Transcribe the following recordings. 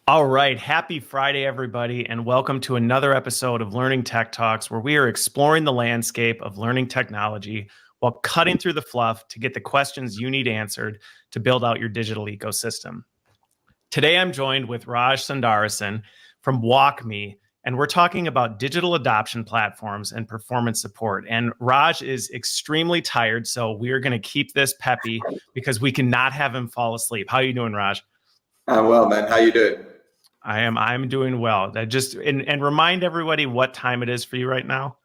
All right. Happy Friday, everybody, and welcome to another episode of Learning Tech Talks, where we are exploring the landscape of learning technology while cutting through the fluff to get the questions you need answered to build out your digital ecosystem. Today, I'm joined with Raj Sundarason from WalkMe, and we're talking about digital adoption platforms and performance support. And Raj is extremely tired, so we're going to keep this peppy because we cannot have him fall asleep. How are you doing, Raj? Well, man, how you doing? I'm doing well. That just and remind everybody what time it is for you right now.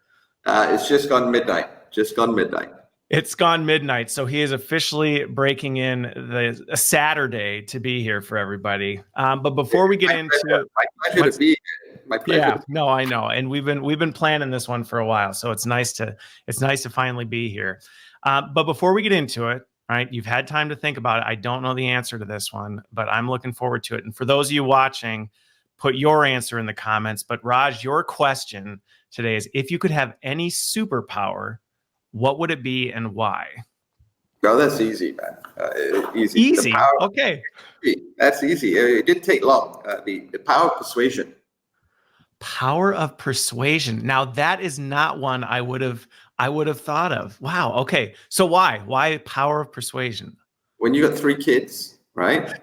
It's just gone midnight. Just gone midnight. It's gone midnight, so he is officially breaking in a Saturday to be here for everybody. But before we get into it, my pleasure to be here. My pleasure. yeah, no, I know, and we've been planning this one for a while, so it's nice to finally be here. But before we get into it, right, you've had time to think about it. I don't know the answer to this one, but I'm looking forward to it. And for those of you watching, put your answer in the comments. But Raj, your question today is: if you could have any superpower, what would it be and why? Oh, that's easy, man. Easy. Easy. Okay. That's easy. It didn't take long. The power of persuasion. Power of persuasion. Now that is not one I would have thought of. Wow. Okay. So why? Why power of persuasion? When you got three kids, right?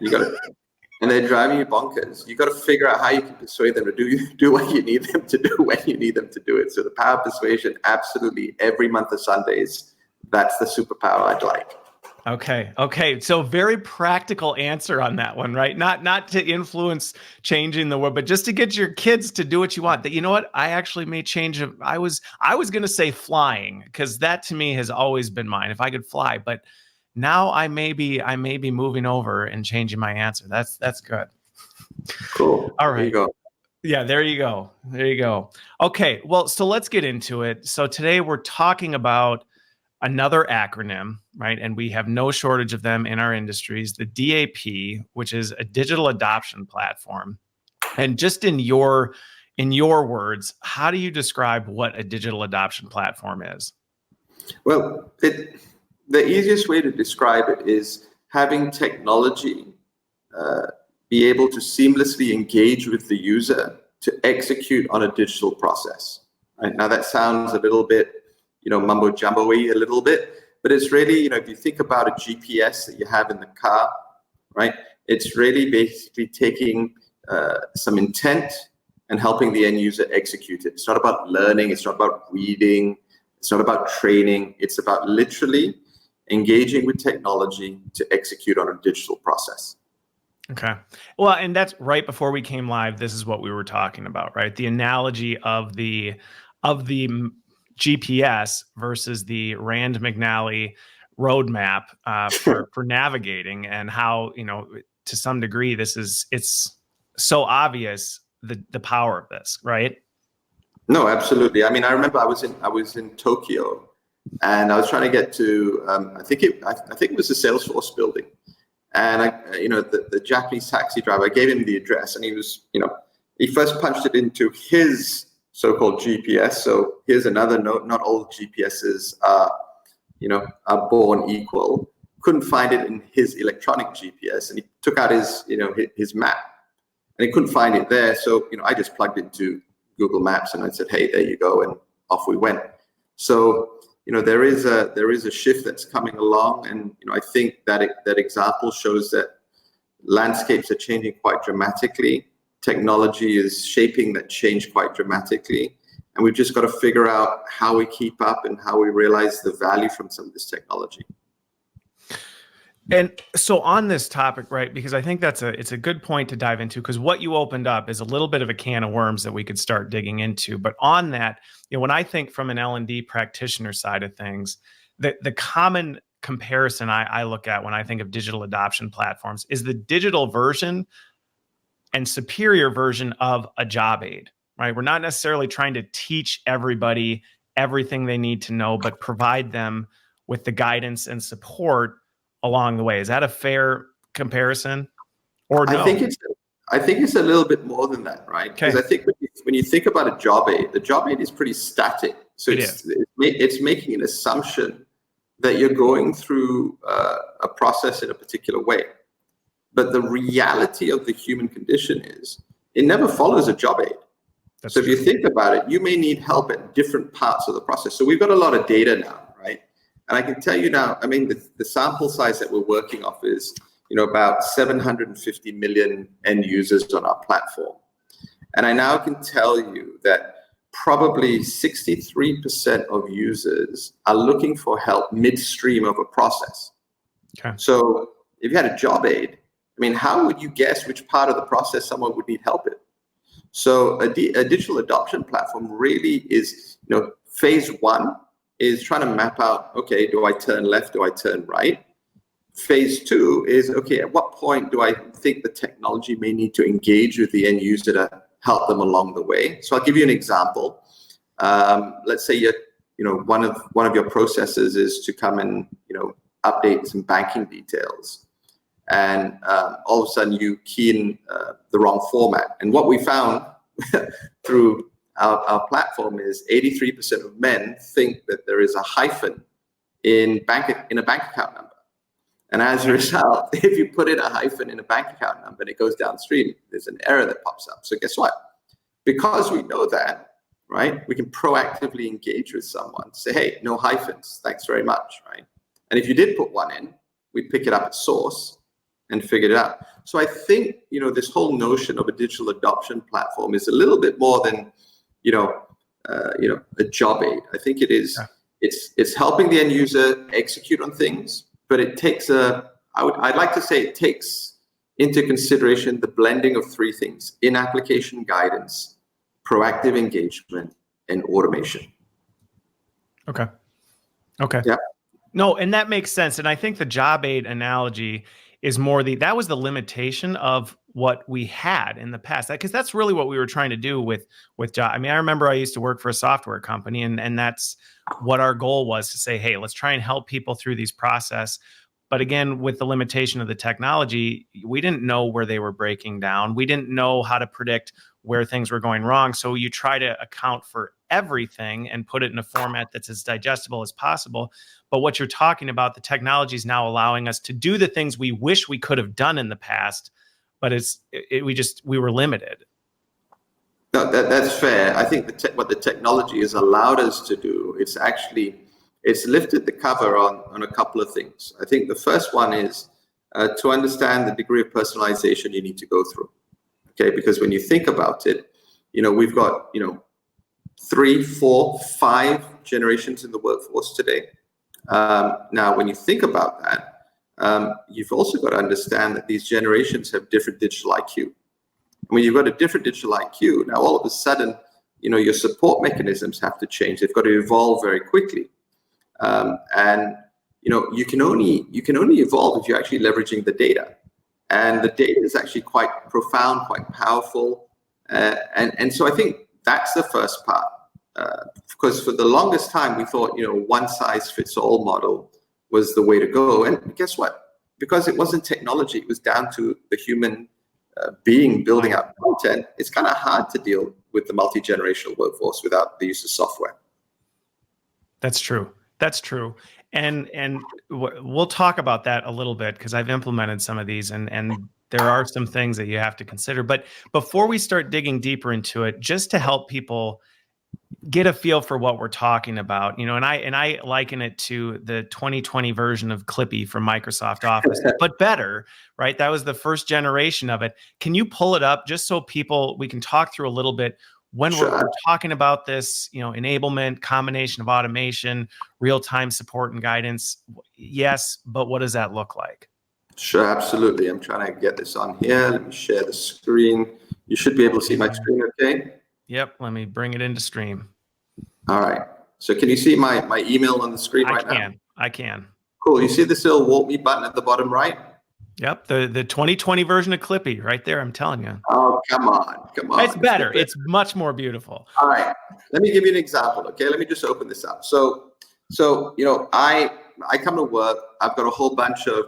And they're driving you bonkers. You got to figure out how you can persuade them to do what you need them to do when you need them to do it. So the power of persuasion, absolutely, every month of Sundays, that's the superpower I'd like. Okay. So very practical answer on that one, right? Not to influence changing the world, but just to get your kids to do what you want. That, you know what? I actually may change it. I was going to say flying, because that to me has always been mine. If I could fly, but now I may be moving over and changing my answer. That's good. Cool. All right. There you go. Yeah, there you go. Okay, well, so let's get into it. So today we're talking about another acronym, right? And we have no shortage of them in our industries, the DAP, which is a digital adoption platform. And just in your words, how do you describe what a digital adoption platform is? Well, the easiest way to describe it is having technology be able to seamlessly engage with the user to execute on a digital process. Right? Now that sounds a little bit, mumbo jumbo-y a little bit, but it's really, if you think about a GPS that you have in the car, right? It's really basically taking some intent and helping the end user execute it. It's not about learning. It's not about reading. It's not about training. It's about literally engaging with technology to execute on a digital process. Okay. Well, and that's right before we came live. This is what we were talking about, right? The analogy of the GPS versus the Rand McNally roadmap for navigating, and how, to some degree, it's so obvious the power of this, right? No, absolutely. I mean, I remember I was in Tokyo, and I was trying to get to I think it was the Salesforce building, and the Japanese taxi driver, I gave him the address, and he was, he first punched it into his so-called GPS. So here's another note: not all GPSs are born equal. Couldn't find it in his electronic GPS, and he took out his map, and he couldn't find it there. So I just plugged it into Google Maps, and I said, hey, there you go, and off we went. So there is a shift that's coming along, and I think that example shows that landscapes are changing quite dramatically. Technology is shaping that change quite dramatically, and we've just got to figure out how we keep up and how we realize the value from some of this technology. And so on this topic, right, because I think it's a good point to dive into, because what you opened up is a little bit of a can of worms that we could start digging into. But on that, when I think from an L&D practitioner side of things, the common comparison I look at when I think of digital adoption platforms is the digital version and superior version of a job aid, right? We're not necessarily trying to teach everybody everything they need to know, but provide them with the guidance and support along the way. Is that a fair comparison, or no? I think it's a little bit more than that, right? Because I think when you think about a job aid, the job aid is pretty static. So it's making an assumption that you're going through a process in a particular way. But the reality of the human condition is it never follows a job aid. That's so true. If you think about it, you may need help at different parts of the process. So we've got a lot of data now, right? And I can tell you now, I mean, the sample size that we're working off is, about 750 million end users on our platform. And I now can tell you that probably 63% of users are looking for help midstream of a process. Okay. So if you had a job aid, I mean, how would you guess which part of the process someone would need help in? So a digital adoption platform really is, phase one is trying to map out, okay, do I turn left? Do I turn right? Phase two is, okay, at what point do I think the technology may need to engage with the end user to help them along the way? So I'll give you an example. Let's say one of your processes is to come and, update some banking details. And all of a sudden you key in the wrong format. And what we found through our platform is 83% of men think that there is a hyphen in a bank account number. And as a result, if you put in a hyphen in a bank account number and it goes downstream, there's an error that pops up. So guess what? Because we know that, right, we can proactively engage with someone, say, hey, no hyphens, thanks very much, right? And if you did put one in, we'd pick it up at source and figure it out. So I think, this whole notion of a digital adoption platform is a little bit more than, a job aid. I think it is, it's helping the end user execute on things, but it takes I'd like to say it takes into consideration the blending of three things: in-application guidance, proactive engagement, and automation. Okay. Yeah. No, and that makes sense. And I think the job aid analogy is more that was the limitation of what we had in the past, because that's really what we were trying to do with job. I mean, I remember I used to work for a software company, and that's what our goal was, to say, hey, let's try and help people through these process. But again, with the limitation of the technology, we didn't know where they were breaking down. We didn't know how to predict where things were going wrong. So you try to account for everything and put it in a format that's as digestible as possible. But what you're talking about, the technology is now allowing us to do the things we wish we could have done in the past, but we were limited. No, that's fair. I think what the technology has allowed us to do, it's lifted the cover on a couple of things. I think the first one is to understand the degree of personalization you need to go through. Okay, because when you think about it, we've got 3, 4, 5 generations in the workforce today. Now, when you think about that, you've also got to understand that these generations have different digital IQ. When you've got a different digital IQ, now all of a sudden, your support mechanisms have to change. They've got to evolve very quickly. And you can only evolve if you're actually leveraging the data. And the data is actually quite profound, quite powerful. And so I think that's the first part. Because for the longest time, we thought, one size fits all model was the way to go. And guess what? Because it wasn't technology, it was down to the human being building out content. It's kind of hard to deal with the multi-generational workforce without the use of software. That's true. That's true. And we'll talk about that a little bit, because I've implemented some of these, and there are some things that you have to consider. But before we start digging deeper into it, just to help people get a feel for what we're talking about, and I liken it to the 2020 version of Clippy from Microsoft Office, but better, right? That was the first generation of it. Can you pull it up just so we can talk through a little bit when we're talking about this, enablement, combination of automation, real-time support and guidance? Yes, but what does that look like? Sure, absolutely. I'm trying to get this on here. Let me share the screen. You should be able to see my screen, okay? Yep, let me bring it into stream. All right. So can you see my email on the screen right now? I can. Cool. You see this little WalkMe button at the bottom right? Yep, the 2020 version of Clippy right there, I'm telling you. Oh, come on. It's better. It's much more beautiful. All right. Let me give you an example, okay? Let me just open this up. So I come to work. I've got a whole bunch of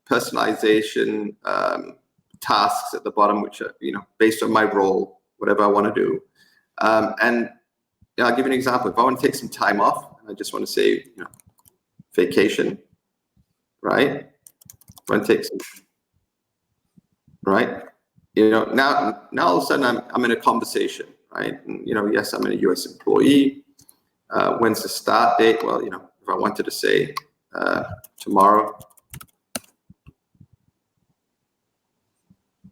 personalization tasks at the bottom, which are, based on my role, whatever I want to do. And I'll give you an example. If I want to take some time off, and I just want to say, vacation, right? I want to take some right? Now all of a sudden I'm in a conversation, right? And, yes, I'm a US employee. When's the start date? Well, if I wanted to say tomorrow,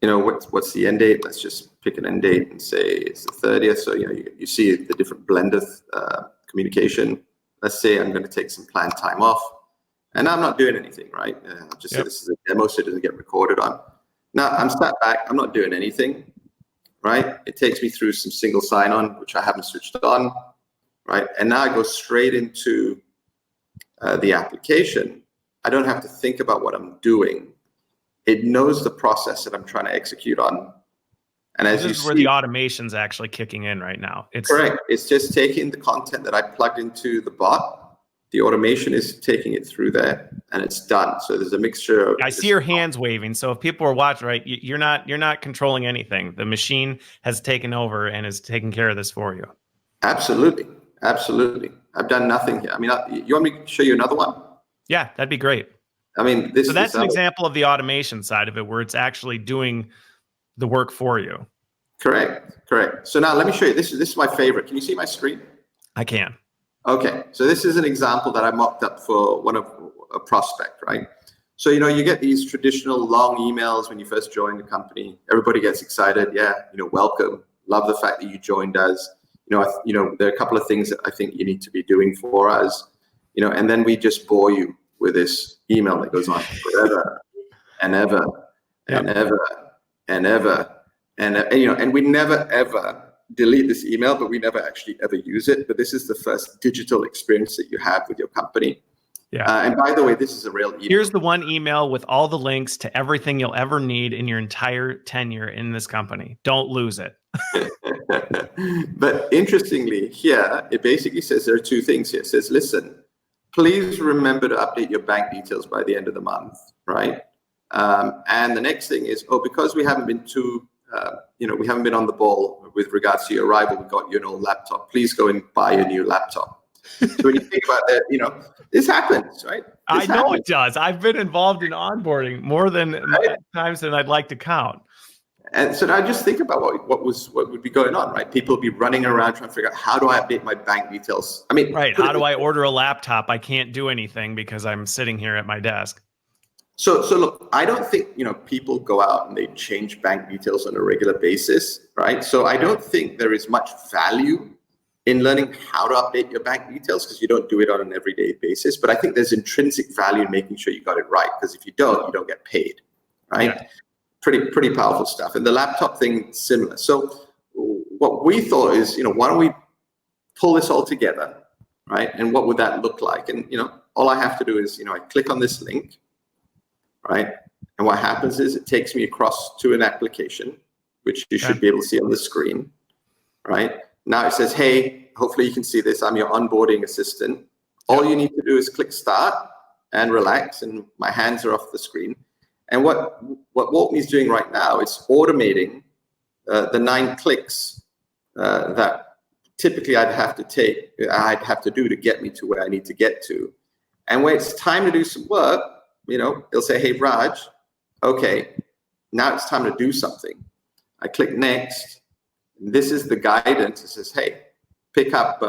what's the end date? Let's just pick an end date and say it's the 30th. So, you see the different blend of communication. Let's say I'm going to take some planned time off, and I'm not doing anything, right? I'll just say this is a demo so it doesn't get recorded on. Now I'm sat back, I'm not doing anything, right? It takes me through some single sign-on, which I haven't switched on, right? And now I go straight into the application. I don't have to think about what I'm doing. It knows the process that I'm trying to execute on. And as this is where the automation's actually kicking in right now. It's correct. It's just taking the content that I plugged into the bot. The automation is taking it through there, and it's done. So there's a mixture of. I see your hands waving. So if people are watching, right, you're not controlling anything. The machine has taken over and is taking care of this for you. Absolutely, absolutely. I've done nothing here. I mean, you want me to show you another one? Yeah, that'd be great. I mean, so that's an example of the automation side of it, where it's actually doing the work for you. Correct. So now let me show you. This is my favorite. Can you see my screen? I can. Okay. So this is an example that I mocked up for a prospect, right? So, you get these traditional long emails when you first join the company. Everybody gets excited. Yeah. Welcome. Love the fact that you joined us. There are a couple of things that I think you need to be doing for us, and then we just bore you with this email that goes on forever and ever and ever and ever. And we never ever delete this email, but we never actually ever use it. But this is the first digital experience that you have with your company. Yeah. And by the way, this is a real email. Here's the one email with all the links to everything you'll ever need in your entire tenure in this company. Don't lose it. But interestingly, here, it basically says there are two things here. It says, listen, please remember to update your bank details by the end of the month, right? And the next thing is, because we haven't been we haven't been on the ball with regards to your arrival, we got you an old laptop. Please go and buy a new laptop. So when you think about that, this happens, right? I know it does. I've been involved in onboarding more than times than I'd like to count. And so now just think about what would be going on, right? People would be running around trying to figure out, how do I update my bank details? I mean, right. How do I order a laptop? I can't do anything because I'm sitting here at my desk. So look, I don't think, people go out and they change bank details on a regular basis, right? So I don't think there is much value in learning how to update your bank details, because you don't do it on an everyday basis. But I think there's intrinsic value in making sure you got it right, because if you don't get paid, right? Yeah. Pretty powerful stuff. And the laptop thing, similar. So what we thought is, why don't we pull this all together, right? And what would that look like? And, all I have to do is, I click on this link, right? And what happens is it takes me across to an application, which you should be able to see on the screen, right? Now it says, hey, hopefully you can see this. I'm your onboarding assistant. All you need to do is click start and relax, and my hands are off the screen. And what WalkMe is doing right now is automating the 9 clicks that typically I'd have to do to get me to where I need to get to. And when it's time to do some work, it'll say, hey, Raj, okay, now it's time to do something. I click next. This is the guidance. It says, hey, pick up,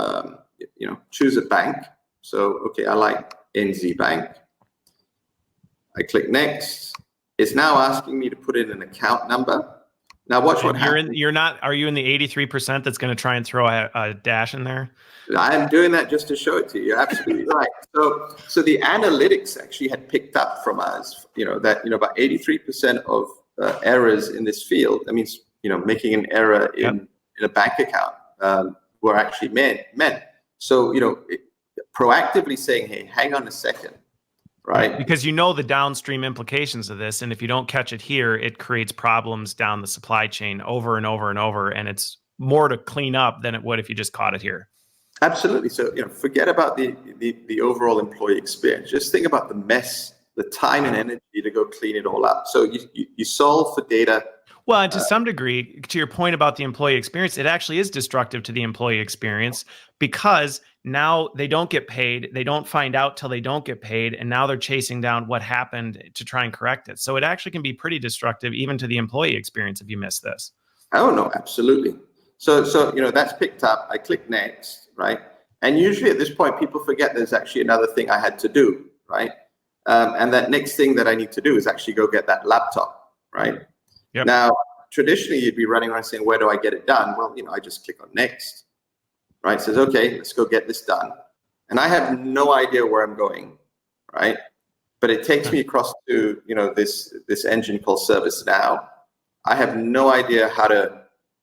choose a bank. So, okay, I like NZ Bank. I click next. It's now asking me to put in an account number. Now watch what happens. Are you in the 83% that's going to try and throw a dash in there? I'm doing that just to show it to you. You're absolutely right. So the analytics actually had picked up from us, that, about 83% of errors in this field, that means, making an error in a bank account, were actually meant. So, proactively saying, hey, hang on a second. Right. Because the downstream implications of this. And if you don't catch it here, it creates problems down the supply chain over and over and over. And it's more to clean up than it would if you just caught it here. Absolutely. So, forget about the overall employee experience. Just think about the mess, the time and energy to go clean it all up. So you solve for data. Well, and to some degree, to your point about the employee experience, it actually is destructive to the employee experience because now they don't get paid. They don't find out till they don't get paid. And now they're chasing down what happened to try and correct it. So it actually can be pretty destructive even to the employee experience if you miss this. Oh no, absolutely. So that's picked up. I click next, right? And usually at this point, people forget there's actually another thing I had to do, right? And that next thing that I need to do is actually go get that laptop, right? Yep. Now, traditionally, you'd be running around saying, where do I get it done? Well, I just click on next, right? It says, okay, let's go get this done. And I have no idea where I'm going, right? But it takes me across to, this engine called ServiceNow. I have no idea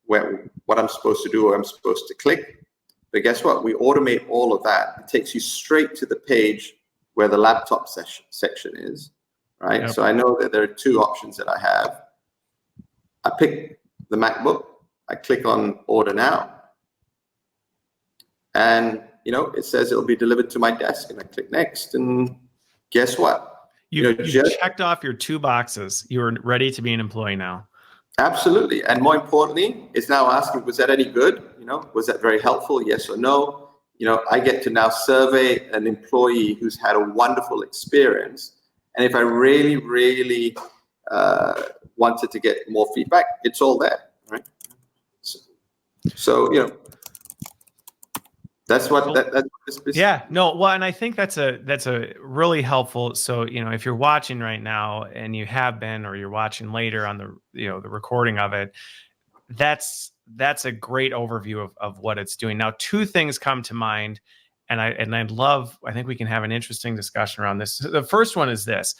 what I'm supposed to do or I'm supposed to click. But guess what? We automate all of that. It takes you straight to the page where the laptop section is, right? Yep. So I know that there are two options that I have. I pick the MacBook. I click on Order Now. And, it says it'll be delivered to my desk. And I click Next. And guess what? You checked off your 2 boxes. You're ready to be an employee now. Absolutely. And more importantly, it's now asking, was that any good? Was that very helpful? Yes or no? I get to now survey an employee who's had a wonderful experience. And if I really, really wanted to get more feedback, it's all there, right? So that's what this is. Yeah, no, well, and I think that's a really helpful. So, if you're watching right now and you have been, or you're watching later on the recording of it, that's a great overview of what it's doing. Now, 2 things come to mind, and I think we can have an interesting discussion around this. The first one is this.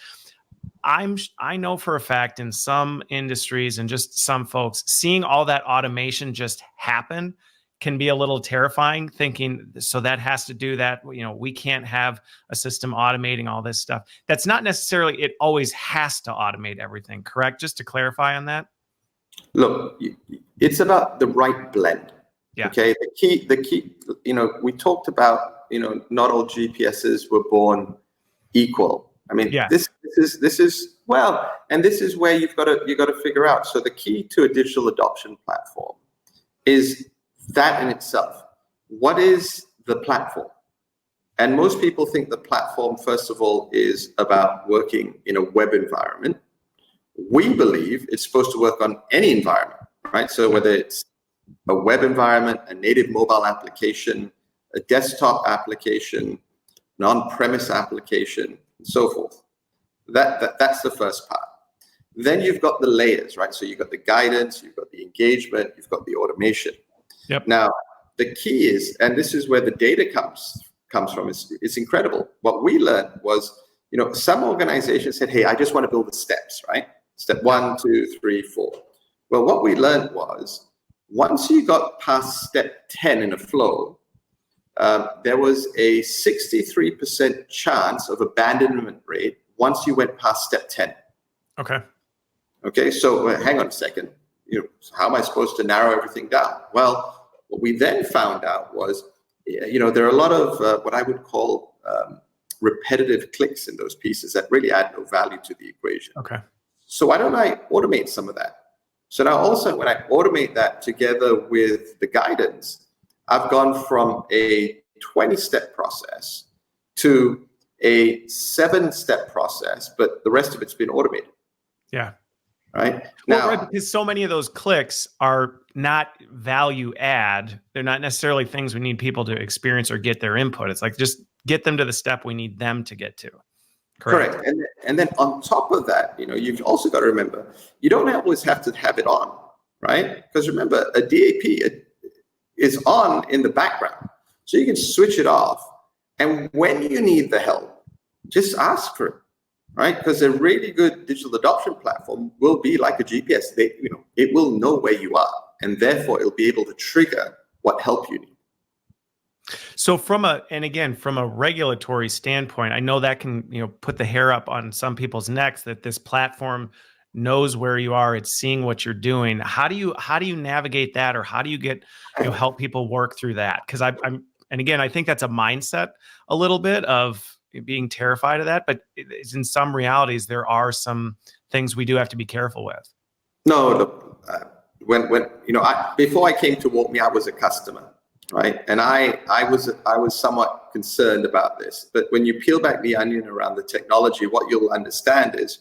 I know for a fact in some industries and just some folks, seeing all that automation just happen can be a little terrifying, thinking, so that has to do that. We can't have a system automating all this stuff. That's not necessarily, it always has to automate everything, correct? Just to clarify on that. Look, it's about the right blend. Yeah. Okay. The key, we talked about, not all GPSs were born equal. I mean, yeah. This is well, and this is where you've got to figure out. So the key to a digital adoption platform is that in itself. What is the platform? And most people think the platform, first of all, is about working in a web environment. We believe it's supposed to work on any environment, right? So whether it's a web environment, a native mobile application, a desktop application, an on-premise application, and so forth. That's the first part. Then you've got the layers, right? So you've got the guidance, you've got the engagement, you've got the automation. Yep. Now, the key is, and this is where the data comes from, it's incredible. What we learned was, some organizations said, hey, I just want to build the steps, right? Step 1, 2, 3, 4. Well, what we learned was, once you got past step 10 in a flow, there was a 63% chance of abandonment rate once you went past step 10. Okay, so hang on a second. How am I supposed to narrow everything down? Well, what we then found out was, there are a lot of what I would call repetitive clicks in those pieces that really add no value to the equation. Okay. So why don't I automate some of that? So now also when I automate that together with the guidance, I've gone from a 20-step process to a 7-step process, but the rest of it's been automated. Yeah. Right. Well, right, because so many of those clicks are not value add. They're not necessarily things we need people to experience or get their input. It's like, just get them to the step we need them to get to. Correct. And then on top of that, you've also got to remember, you don't always have to have it on, right? Because remember, a DAP is on in the background. So you can switch it off. And when you need the help, just ask for it. Right, because a really good digital adoption platform will be like a GPS. It will know where you are, and therefore it'll be able to trigger what help you need. So from a regulatory standpoint, I know that can put the hair up on some people's necks that this platform knows where you are, it's seeing what you're doing. How do you navigate that, or how do you get help people work through that? Because I think that's a mindset a little bit of being terrified of that, but in some realities, there are some things we do have to be careful with. No, look, when before I came to WalkMe, I was a customer, right? And I was somewhat concerned about this. But when you peel back the onion around the technology, what you'll understand is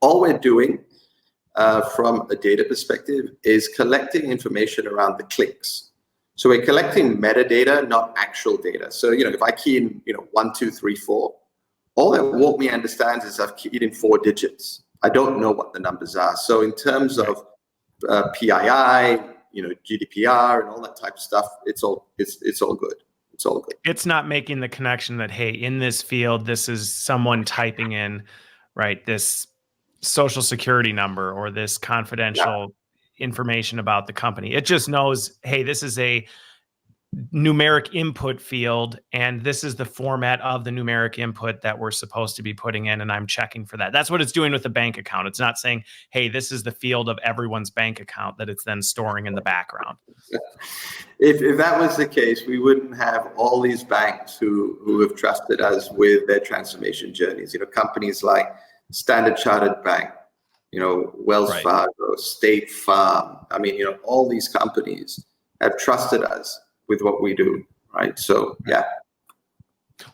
all we're doing from a data perspective is collecting information around the clicks. So we're collecting metadata, not actual data. So if I key in 1, 2, 3, 4, all that WalkMe understands is I've keyed in 4 digits. I don't know what the numbers are. So in terms of PII, GDPR, and all that type of stuff, it's all good. It's all good. It's not making the connection that, hey, in this field, this is someone typing in, right, this social security number or this confidential information about the company. It just knows, hey, this is a numeric input field, and this is the format of the numeric input that we're supposed to be putting in, and I'm checking for that. That's what it's doing with the bank account. It's not saying, hey, this is the field of everyone's bank account that it's then storing in the background. If that was the case, we wouldn't have all these banks who have trusted us with their transformation journeys. Companies like Standard Chartered Bank, Wells Fargo, State Farm. I mean, all these companies have trusted us with what we do, right? So, yeah.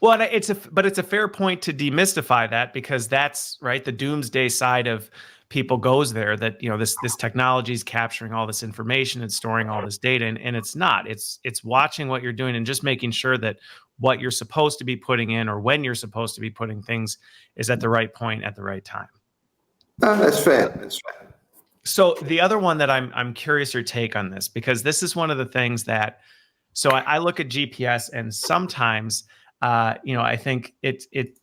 Well, and it's a fair point to demystify that, because that's right. The doomsday side of people goes there, that this technology is capturing all this information and storing all this data, and it's not. It's watching what you're doing and just making sure that what you're supposed to be putting in, or when you're supposed to be putting things, is at the right point at the right time. That's fair. That's fair. So the other one that I'm curious your take on this, because this is one of the things that, so I look at GPS, and sometimes I think it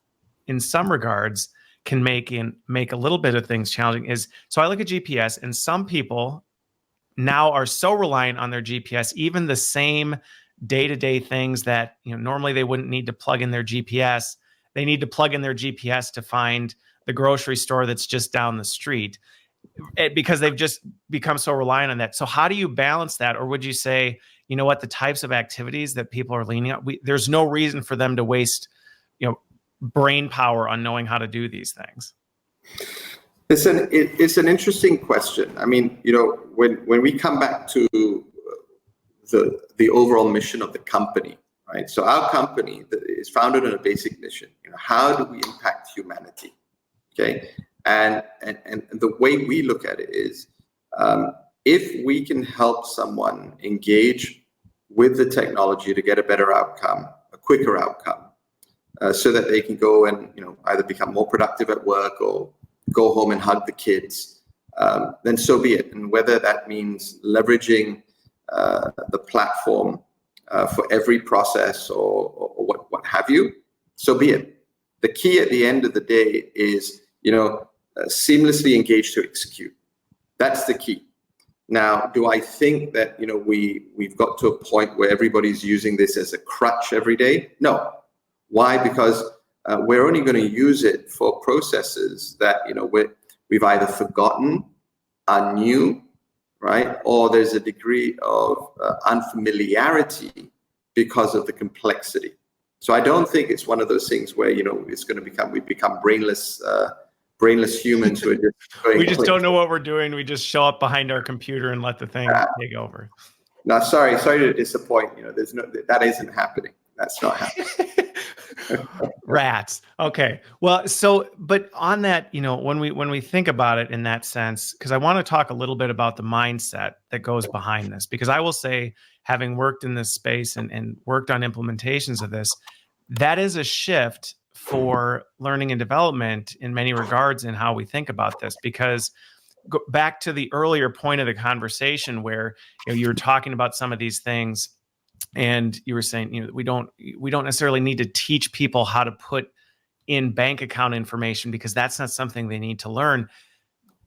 in some regards can make a little bit of things challenging. So I look at GPS, and some people now are so reliant on their GPS, even the same day-to-day things that normally they wouldn't need to plug in their GPS. They need to plug in their GPS to find the grocery store that's just down the street, because they've just become so reliant on that. So how do you balance that? Or would you say, the types of activities that people are leaning on, there's no reason for them to waste, brain power on knowing how to do these things? It's an interesting question. I mean, when we come back to the overall mission of the company, right? So our company is founded on a basic mission. How do we impact humanity? Okay. And the way we look at it is, if we can help someone engage with the technology to get a better outcome, a quicker outcome, so that they can go and either become more productive at work or go home and hug the kids, then so be it. And whether that means leveraging the platform for every process or what have you, so be it. The key at the end of the day is seamlessly engage to execute. That's the key. Now, do I think that we've got to a point where everybody's using this as a crutch every day? No. Why? Because we're only going to use it for processes that we've either forgotten, are new, right, or there's a degree of unfamiliarity because of the complexity. So I don't think it's one of those things where it's going to we become brainless humans who are just going. We just don't know what we're doing. We just show up behind our computer and let the thing take over. No, sorry to disappoint. That isn't happening. That's not happening. Rats. Okay. Well, but on that, when we think about it in that sense, because I want to talk a little bit about the mindset that goes behind this, because I will say, having worked in this space and worked on implementations of this, that is a shift for learning and development in many regards in how we think about this. Because go back to the earlier point of the conversation where you were talking about some of these things, and you were saying we don't necessarily need to teach people how to put in bank account information, because that's not something they need to learn.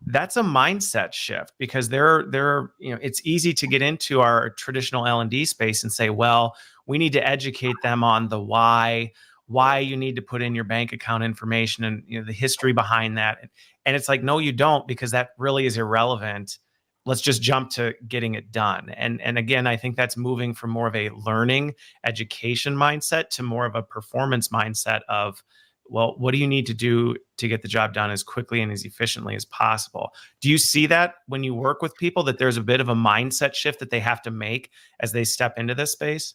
That's a mindset shift, because it's easy to get into our traditional L&D space and say, well, we need to educate them on the why you need to put in your bank account information and the history behind that. And it's like, no, you don't, because that really is irrelevant. Let's just jump to getting it done. And again, I think that's moving from more of a learning education mindset to more of a performance mindset of well, what do you need to do to get the job done as quickly and as efficiently as possible? Do you see that when you work with people, that there's a bit of a mindset shift that they have to make as they step into this space?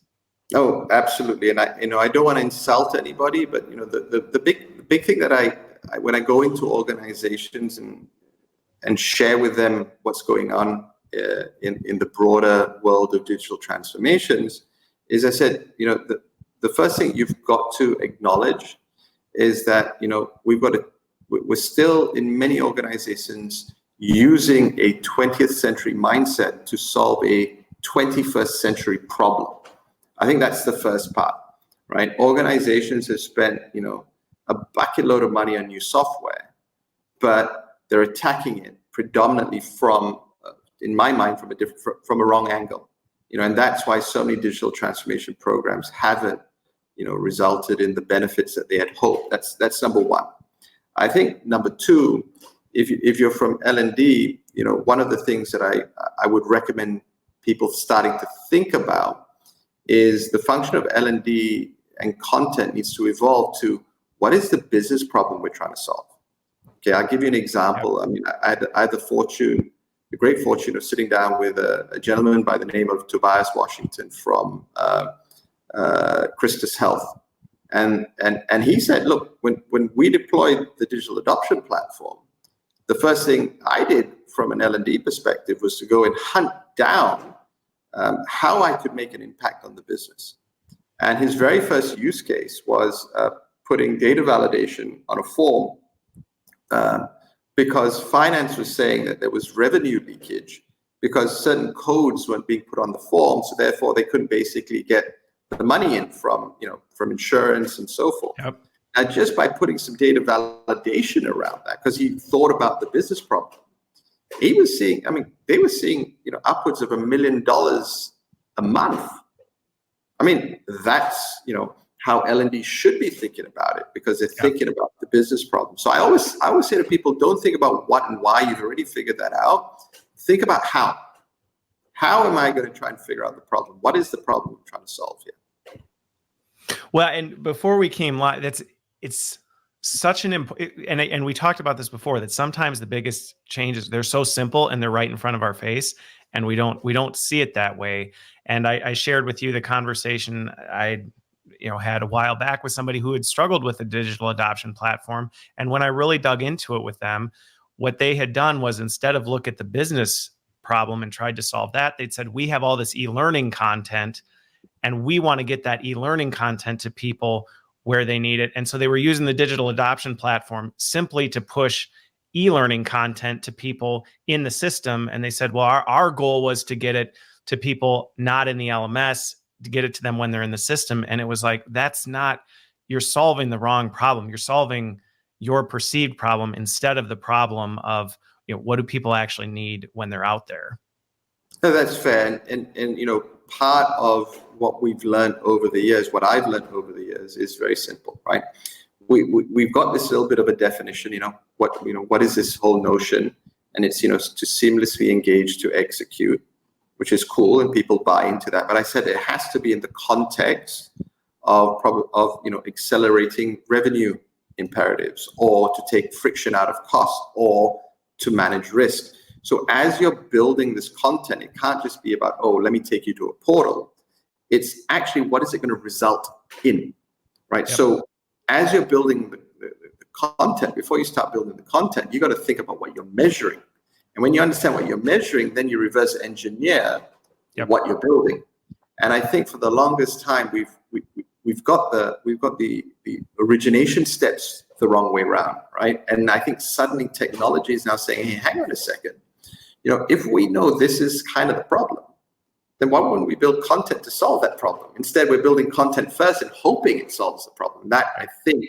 Oh, absolutely. And I don't want to insult anybody, but the big thing that I when I go into organizations and share with them what's going on in the broader world of digital transformations is, I said, the first thing you've got to acknowledge is that we're still in many organizations using a 20th century mindset to solve a 21st century problem. I think that's the first part, right? Organizations have spent, a bucket load of money on new software, but they're attacking it predominantly from, in my mind, from a wrong angle, and that's why so many digital transformation programs haven't, resulted in the benefits that they had hoped. That's number one. I think number two, if you're from L&D, one of the things that I would recommend people starting to think about is the function of L&D and content needs to evolve to what is the business problem we're trying to solve. Okay, I'll give you an example. I mean, I had the great fortune of sitting down with a gentleman by the name of Tobias Washington from Christus Health. And he said, look, when we deployed the digital adoption platform, the first thing I did from an L&D perspective was to go and hunt down how I could make an impact on the business. And his very first use case was putting data validation on a form because finance was saying that there was revenue leakage because certain codes weren't being put on the form, so therefore they couldn't basically get the money in from insurance and so forth. Yep. And just by putting some data validation around that, because he thought about the business problem, they were seeing upwards of $1 million a month. I mean, that's, how L&D should be thinking about it, because they're thinking about the business problem. So I always say to people, don't think about what and why, you've already figured that out. Think about how. How am I going to try and figure out the problem? What is the problem I'm trying to solve here? Well, and before we came live, it's such an important, and we talked about this before, that sometimes the biggest changes, they're so simple and they're right in front of our face, and we don't see it that way. And I shared with you the conversation I had a while back with somebody who had struggled with a digital adoption platform. And when I really dug into it with them, what they had done was, instead of look at the business problem and tried to solve that, they'd said, we have all this e-learning content and we want to get that e-learning content to people where they need it. And so they were using the digital adoption platform simply to push e-learning content to people in the system. And they said, well, our goal was to get it to people not in the LMS, to get it to them when they're in the system. And it was like, you're solving the wrong problem. You're solving your perceived problem instead of the problem of, what do people actually need when they're out there? No, that's fair. And part of what we've learned over the years, what I've learned over the years, is very simple, right? We've got this little bit of a definition, what is this whole notion? And it's, to seamlessly engage, to execute, which is cool, and people buy into that. But I said it has to be in the context of accelerating revenue imperatives, or to take friction out of cost, or to manage risk. So as you're building this content, it can't just be about, oh, let me take you to a portal. It's actually, what is it going to result in, right? Yep. So as you're building the content, before you start building the content, you got to think about what you're measuring. And when you understand what you're measuring, then you reverse engineer what you're building. And I think for the longest time, we've got the origination steps the wrong way around, right? And I think suddenly technology is now saying, hey, hang on a second. If we know this is kind of the problem, then why wouldn't we build content to solve that problem? Instead, we're building content first and hoping it solves the problem. That, I think,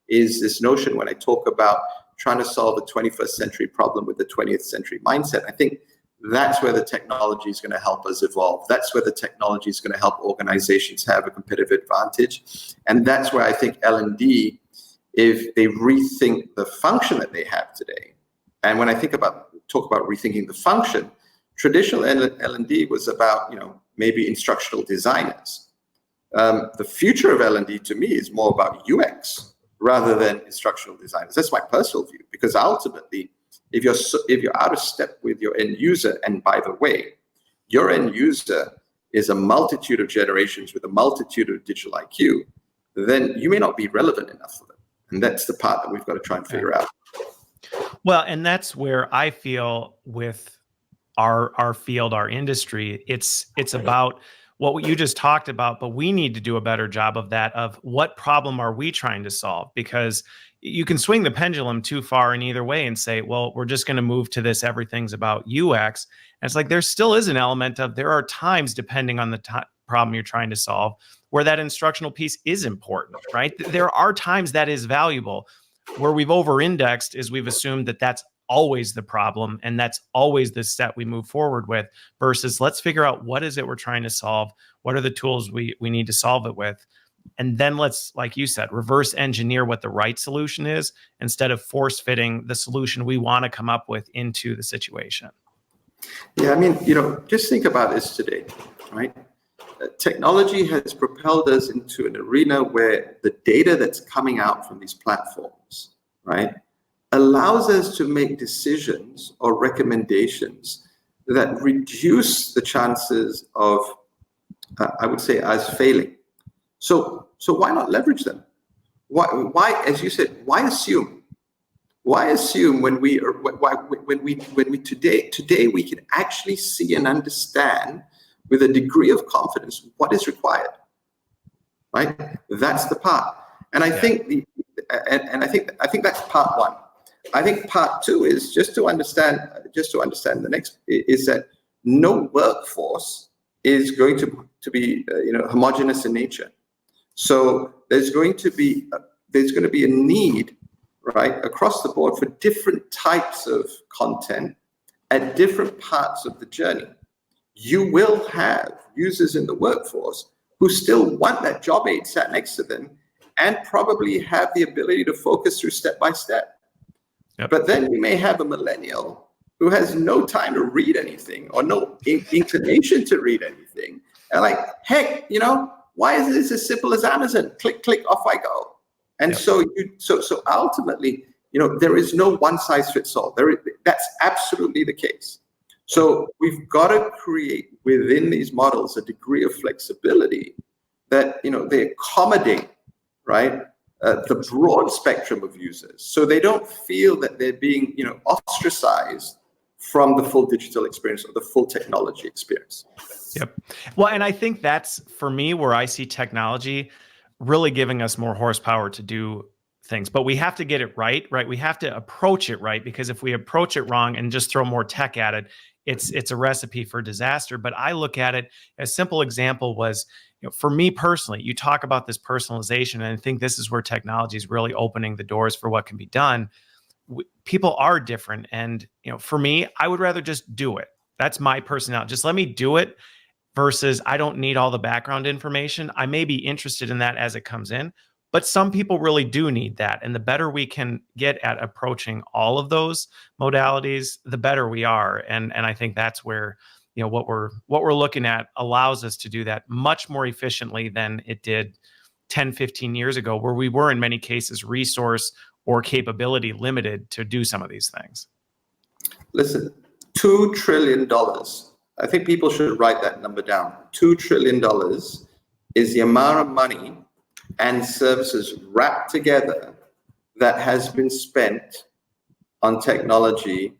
is this notion when I talk about trying to solve a 21st century problem with the 20th century mindset. I think that's where the technology is going to help us evolve. That's where the technology is going to help organizations have a competitive advantage. And that's where I think L&D, if they rethink the function that they have today, and when I talk about rethinking the function, traditional L&D was about, maybe instructional designers. The future of L&D to me is more about UX. rather than instructional designers. That's my personal view, because ultimately, if you're out of step with your end user, and by the way, your end user is a multitude of generations with a multitude of digital IQ, then you may not be relevant enough for them. And that's the part that we've got to try and figure out. Well, and that's where I feel with our field, our industry, it's about what you just talked about, but we need to do a better job of that, of what problem are we trying to solve? Because you can swing the pendulum too far in either way and say, well, we're just going to move to this, everything's about UX. And it's like, there still is an element of, there are times, depending on the problem you're trying to solve, where that instructional piece is important, right? There are times that is valuable. Where we've over-indexed is we've assumed that that's always the problem, and that's always the step we move forward with, versus let's figure out what is it we're trying to solve, what are the tools we need to solve it with, and then let's, like you said, reverse engineer what the right solution is instead of force fitting the solution we want to come up with into the situation. Yeah, I mean, just think about this today, right? Technology has propelled us into an arena where the data that's coming out from these platforms, right, allows us to make decisions or recommendations that reduce the chances of, I would say, us failing. So why not leverage them? Why, as you said, why assume? Why assume when we today we can actually see and understand with a degree of confidence what is required, right? That's the part. And I think I think that's part one. I think part two is just to understand the next is that no workforce is going to be homogeneous in nature. So there's going to be a need, right, across the board for different types of content at different parts of the journey. You will have users in the workforce who still want that job aid sat next to them and probably have the ability to focus through step by step. Yep. But then you may have a millennial who has no time to read anything or no inclination to read anything. And like, heck, why is this as simple as Amazon? Click, click, off I go. And so ultimately, there is no one size fits all. That's absolutely the case. So we've got to create within these models a degree of flexibility that they accommodate, right, the broad spectrum of users, so they don't feel that they're being ostracized from the full digital experience or the full technology experience. Yep. Well, and I think that's, for me, where I see technology really giving us more horsepower to do things, but we have to get it right? We have to approach it right, because if we approach it wrong and just throw more tech at it, it's a recipe for disaster. But I look at it, a simple example was, for me personally, you talk about this personalization, and I think this is where technology is really opening the doors for what can be done. People are different. And, for me, I would rather just do it. That's my personality. Just let me do it versus I don't need all the background information. I may be interested in that as it comes in, but some people really do need that. And the better we can get at approaching all of those modalities, the better we are. And I think that's where, what we're looking at allows us to do that much more efficiently than it did 10, 15 years ago, where we were in many cases resource or capability limited to do some of these things. Listen, $2 trillion. I think people should write that number down. $2 trillion is the amount of money and services wrapped together that has been spent on technology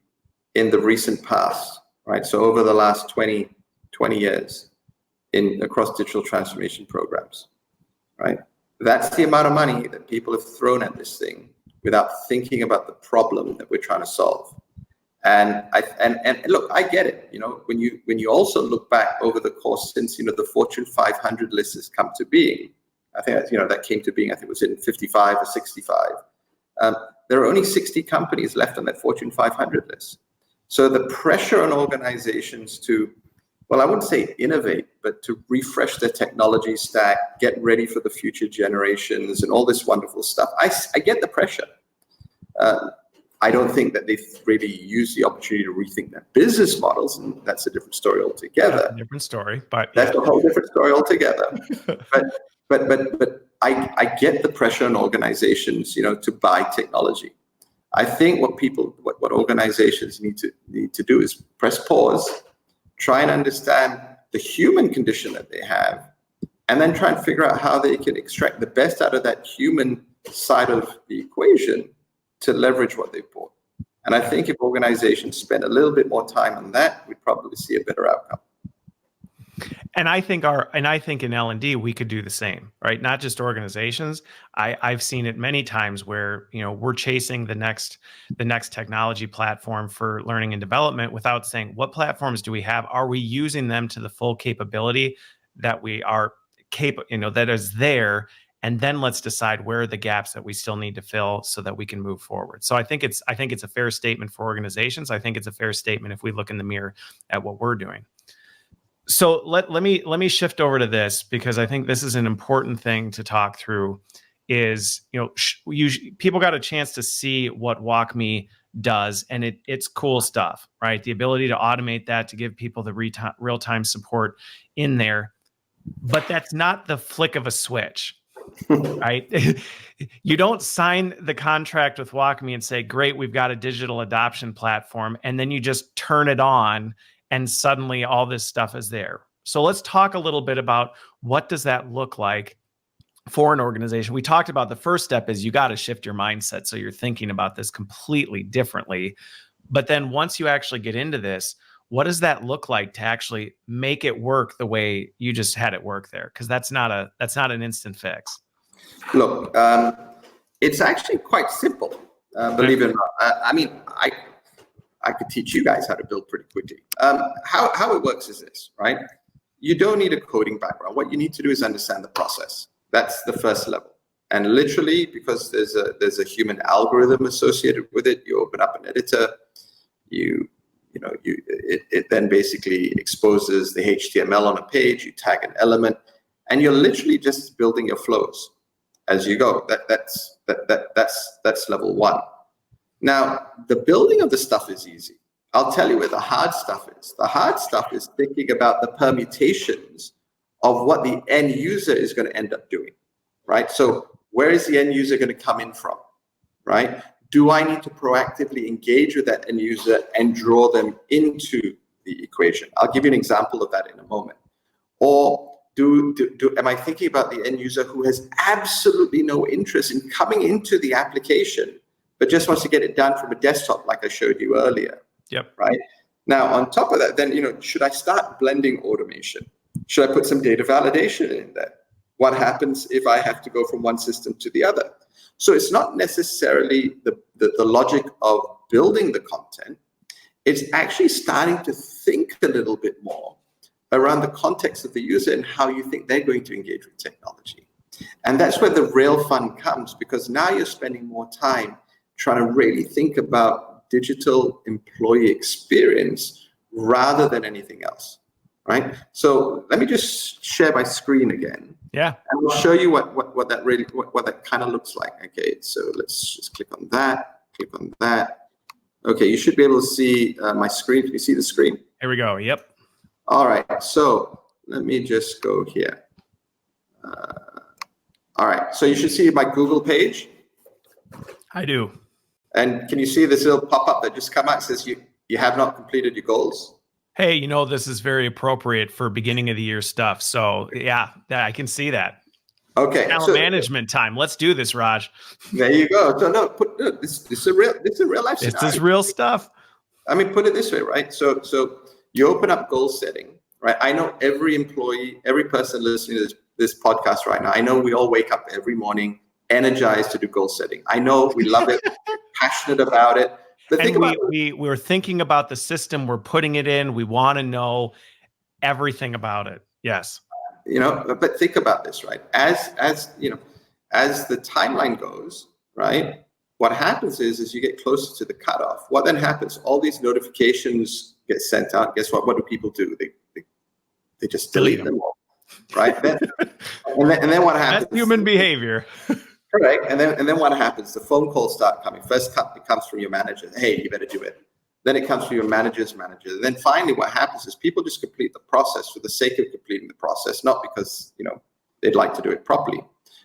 in the recent past, right? So over the last 20 years across digital transformation programs, right? That's the amount of money that people have thrown at this thing without thinking about the problem that we're trying to solve. And look, I get it. When you also look back over the course since the Fortune 500 list has come to being, I think that came to being. I think it was in 55 or 65. There are only 60 companies left on that Fortune 500 list. So the pressure on organizations to, well, I wouldn't say innovate, but to refresh their technology stack, get ready for the future generations, and all this wonderful stuff. I get the pressure. I don't think that they've really used the opportunity to rethink their business models, and that's a different story altogether. Different story, but that's a whole different story altogether. But I get the pressure on organizations, to buy technology. I think what organizations need to do is press pause, try and understand the human condition that they have, and then try and figure out how they can extract the best out of that human side of the equation to leverage what they've bought. And I think if organizations spend a little bit more time on that, we'd probably see a better outcome. And I think in L&D we could do the same, right? Not just organizations. I've seen it many times where we're chasing the next technology platform for learning and development without saying, what platforms do we have? Are we using them to the full capability that we are capable, that is there? And then let's decide where are the gaps that we still need to fill so that we can move forward. So I think it's a fair statement for organizations. I think it's a fair statement if we look in the mirror at what we're doing. So let me shift over to this, because I think this is an important thing to talk through. Is people got a chance to see what WalkMe does, and it's cool stuff, right? The ability to automate that, to give people the real-time support in there, but that's not the flick of a switch. Right? You don't sign the contract with WalkMe and say, great, we've got a digital adoption platform, and then you just turn it on and suddenly all this stuff is there. So let's talk a little bit about what does that look like for an organization. We talked about the first step is you got to shift your mindset, so you're thinking about this completely differently. But then once you actually get into this, what does that look like to actually make it work the way you just had it work there? Because that's not an instant fix. Look, it's actually quite simple. Believe it or not. I could teach you guys how to build pretty quickly. How it works is this, right? You don't need a coding background. What you need to do is understand the process. That's the first level. And literally, because there's a human algorithm associated with it, you open up an editor, it then basically exposes the HTML on a page, you tag an element, and you're literally just building your flows as you go. That's level one. Now, the building of the stuff is easy. I'll tell you where the hard stuff is. The hard stuff is thinking about the permutations of what the end user is going to end up doing, right? So where is the end user going to come in from, right? Do I need to proactively engage with that end user and draw them into the equation? I'll give you an example of that in a moment. Or am I thinking about the end user who has absolutely no interest in coming into the application, but just wants to get it done from a desktop, like I showed you earlier? Yep. Right. Now, on top of that, then, should I start blending automation? Should I put some data validation in there? What happens if I have to go from one system to the other? So it's not necessarily the logic of building the content. It's actually starting to think a little bit more around the context of the user and how you think they're going to engage with technology. And that's where the real fun comes, because now you're spending more time trying to really think about digital employee experience rather than anything else, right? So let me just share my screen again. Yeah. And we'll show you what that kind of looks like. Okay, so let's just click on that, click on that. Okay, you should be able to see my screen. Can you see the screen? Here we go. Yep. All right, so let me just go here. All right, so you should see my Google page. I do. And can you see this little pop-up that just come out? It says you have not completed your goals. Hey, this is very appropriate for beginning of the year stuff. So yeah, I can see that. Okay. Talent management time. Let's do this, Raj. There you go. So this is a real life scenario. This is real stuff. I mean, put it this way, right? So you open up goal setting, right? I know every employee, every person listening to this podcast right now, I know we all wake up every morning energized to do goal setting. I know we love it, passionate about it. But we're thinking about the system we're putting it in. We want to know everything about it. Yes. But think about this, right? As the timeline goes, right? What happens is you get closer to the cutoff. What then happens? All these notifications get sent out. Guess what? What do people do? They just delete them all, right? and then what happens? That's human behavior. Correct. And then what happens? The phone calls start coming. First, it comes from your manager. Hey, you better do it. Then it comes from your manager's manager. And then finally, what happens is people just complete the process for the sake of completing the process, not because they'd like to do it properly.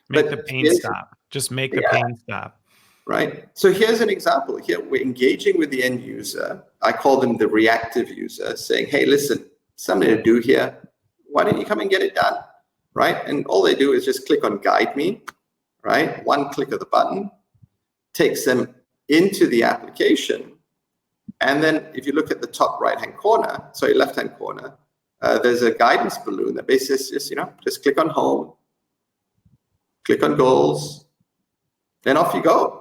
Make the But pain stop. Just make the pain stop. Right. So here's an example. Here we're engaging with the end user. I call them the reactive user, saying, hey, listen, something to do here. Why don't you come and get it done? Right. And all they do is just click on guide me. Right. One click of the button takes them into the application. And then if you look at the top left-hand corner, there's a guidance balloon that basically says, just click on home, click on goals, then off you go.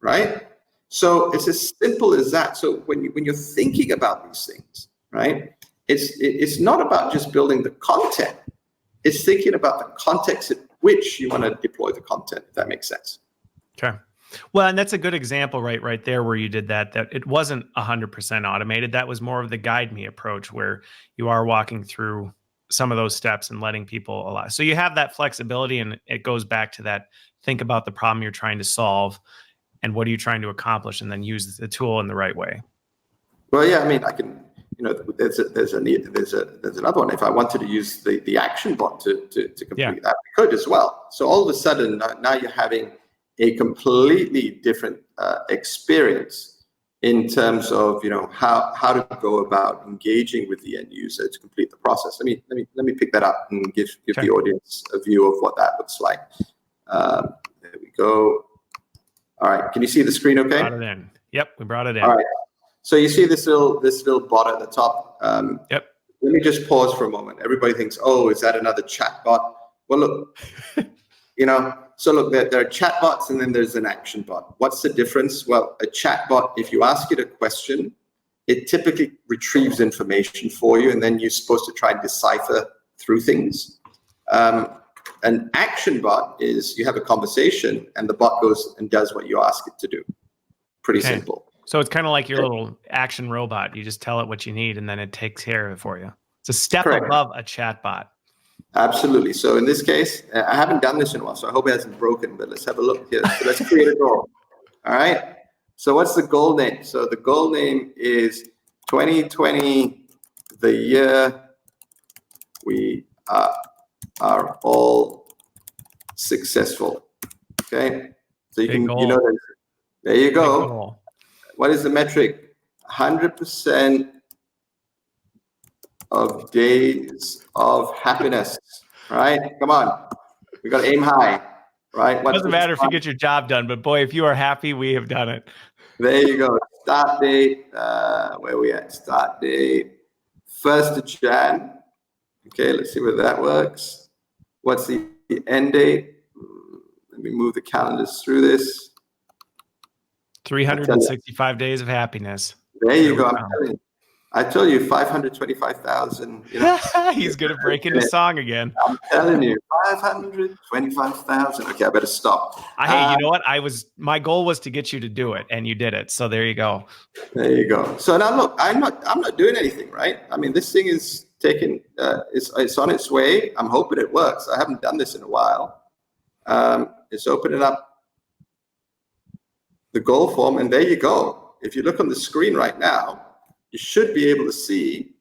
Right? So it's as simple as that. So when you're thinking about these things, right, it's not about just building the content. It's thinking about the context at which you want to deploy the content, if that makes sense. Okay. Well, and that's a good example right there where you did that it wasn't 100% automated. That was more of the guide me approach where you are walking through some of those steps and letting people allow. So you have that flexibility, and it goes back to that, think about the problem you're trying to solve and what are you trying to accomplish, and then use the tool in the right way. Well, yeah, I mean, I can, there's another one. If I wanted to use the action bot to complete that, we could as well. So all of a sudden, now you're having a completely different experience in terms of how to go about engaging with the end user to complete the process. Let me pick that up and give the audience a view of what that looks like. There we go. All right, can you see the screen? Okay. Brought it in. Yep, we brought it in. All right. So you see this little bot at the top. Yep. Let me just pause for a moment. Everybody thinks, oh, is that another chat bot? Well, look, so look, there are chat bots and then there's an action bot. What's the difference? Well, a chat bot, if you ask it a question, it typically retrieves information for you, and then you're supposed to try and decipher through things. An action bot is you have a conversation and the bot goes and does what you ask it to do. Pretty simple. So it's kind of like your little action robot. You just tell it what you need and then it takes care of it for you. It's a step above a chat bot. Absolutely. So in this case, I haven't done this in a while, so I hope it hasn't broken, but let's have a look here. So let's create a goal. All right. So what's the goal name? So the goal name is 2020, the year we are all successful. Okay. So you there you go. What is the metric? 100% of days of happiness, right? Come on. We got to aim high, right? Doesn't matter if you get your job done, but boy, if you are happy, we have done it. There you go. Start date. Where are we at? Start date. 1st of Jan. Okay, let's see whether that works. What's the end date? Let me move the calendars through this. 365 days of happiness. There you go. I told you 525,000. He's going to break into song again. I'm telling you, 525,000. Okay, I better stop. Hey, you know what? My goal was to get you to do it, and you did it. So there you go. There you go. So now look, I'm not doing anything, right? I mean, this thing is taking. It's on its way. I'm hoping it works. I haven't done this in a while. It's opening up the goal form, and there you go. If you look on the screen right now, you should be able to see.